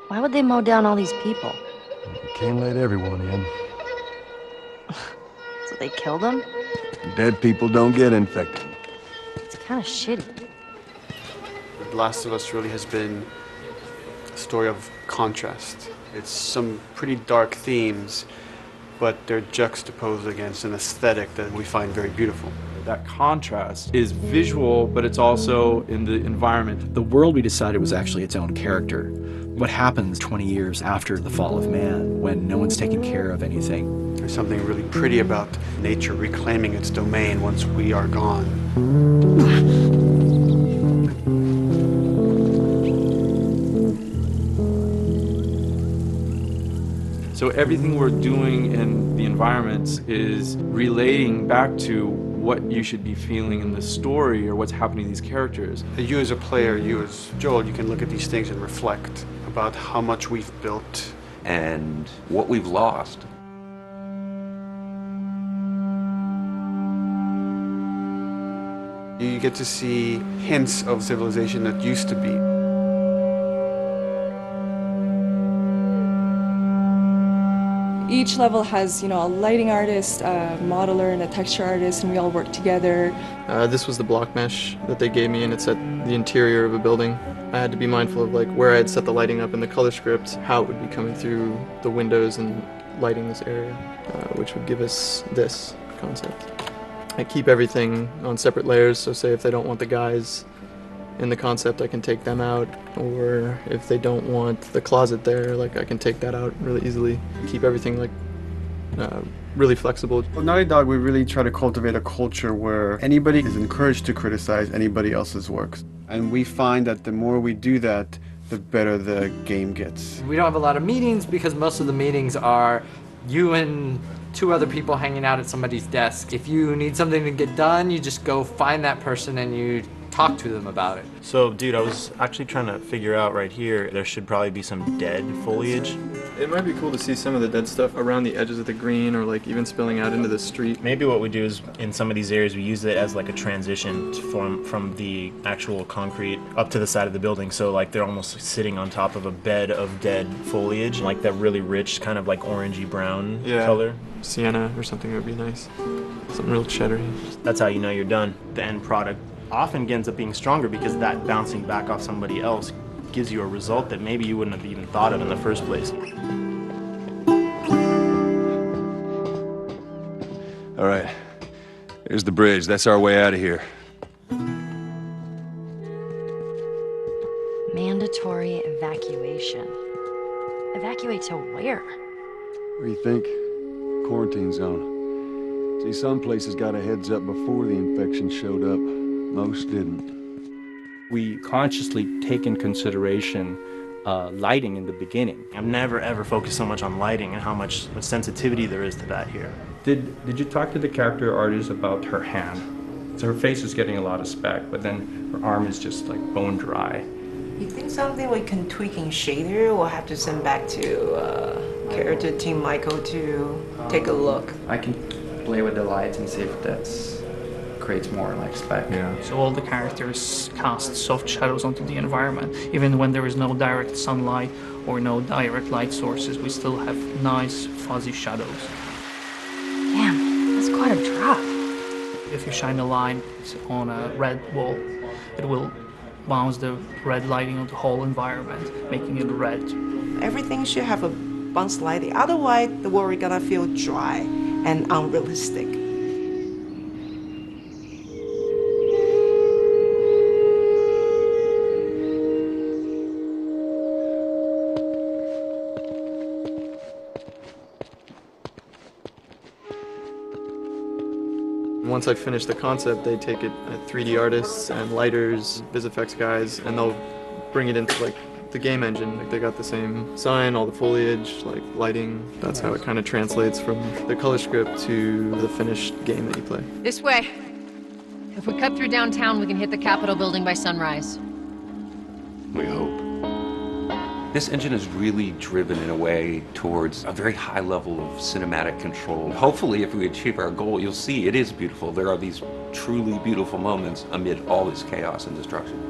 Why would they mow down all these people? You can't let everyone in. So they killed them? Dead people don't get infected. It's kind of shitty. The Last of Us really has been a story of contrast. It's some pretty dark themes, but they're juxtaposed against an aesthetic that we find very beautiful. That contrast is visual, but it's also in the environment. The world we decided was actually its own character. What happens 20 years after the fall of man when no one's taking care of anything? There's something really pretty about nature reclaiming its domain once we are gone. So everything we're doing in the environments is relating back to what you should be feeling in the story or what's happening to these characters. You as a player, you as Joel, you can look at these things and reflect about how much we've built and what we've lost. You get to see hints of civilization that used to be. Each level has, a lighting artist, a modeler, and a texture artist, and we all work together. This was the block mesh that they gave me, and it's at the interior of a building. I had to be mindful of where I had set the lighting up in the color script, how it would be coming through the windows and lighting this area, which would give us this concept. I keep everything on separate layers, so say if they don't want the guys in the concept, I can take them out, or if they don't want the closet there, I can take that out really easily. Keep everything really flexible. Well, Naughty Dog, we really try to cultivate a culture where anybody is encouraged to criticize anybody else's works. And we find that the more we do that, the better the game gets. We don't have a lot of meetings because most of the meetings are you and two other people hanging out at somebody's desk. If you need something to get done, you just go find that person and you talk to them about it. So, dude, I was actually trying to figure out right here, there should probably be some dead foliage. It might be cool to see some of the dead stuff around the edges of the green or even spilling out into the street. Maybe what we do is, in some of these areas, we use it as a transition from the actual concrete up to the side of the building. So they're almost sitting on top of a bed of dead foliage, that really rich kind of orangey brown color. Sienna or something would be nice. Something real cheddary. That's how you know you're done. The end product often ends up being stronger because that bouncing back off somebody else gives you a result that maybe you wouldn't have even thought of in the first place. All right, there's the bridge. That's our way out of here. Mandatory evacuation. Evacuate to where? What do you think? Quarantine zone. See, some places got a heads up before the infection showed up. Most didn't. We consciously take in consideration lighting in the beginning. I've never ever focused so much on lighting and how much sensitivity there is to that here. Did you talk to the character artist about her hand? So her face is getting a lot of speck, but then her arm is just bone dry. You think something we can tweak in shader? We'll have to send back to character team Michael to take a look. I can play with the lights and see if that's creates more spec. Yeah. So all the characters cast soft shadows onto the environment. Even when there is no direct sunlight or no direct light sources, we still have nice fuzzy shadows. Damn, that's quite a drop. If you shine a light on a red wall, it will bounce the red lighting on the whole environment, making it red. Everything should have a bounce lighting, otherwise the world is gonna feel dry and unrealistic. Once I finish the concept, they take it at 3D artists and lighters, VisFX guys, and they'll bring it into the game engine. They got the same sign, all the foliage, lighting. That's how it kind of translates from the color script to the finished game that you play. This way. If we cut through downtown, we can hit the Capitol building by sunrise. We hope. This engine is really driven in a way towards a very high level of cinematic control. Hopefully, if we achieve our goal, you'll see it is beautiful. There are these truly beautiful moments amid all this chaos and destruction.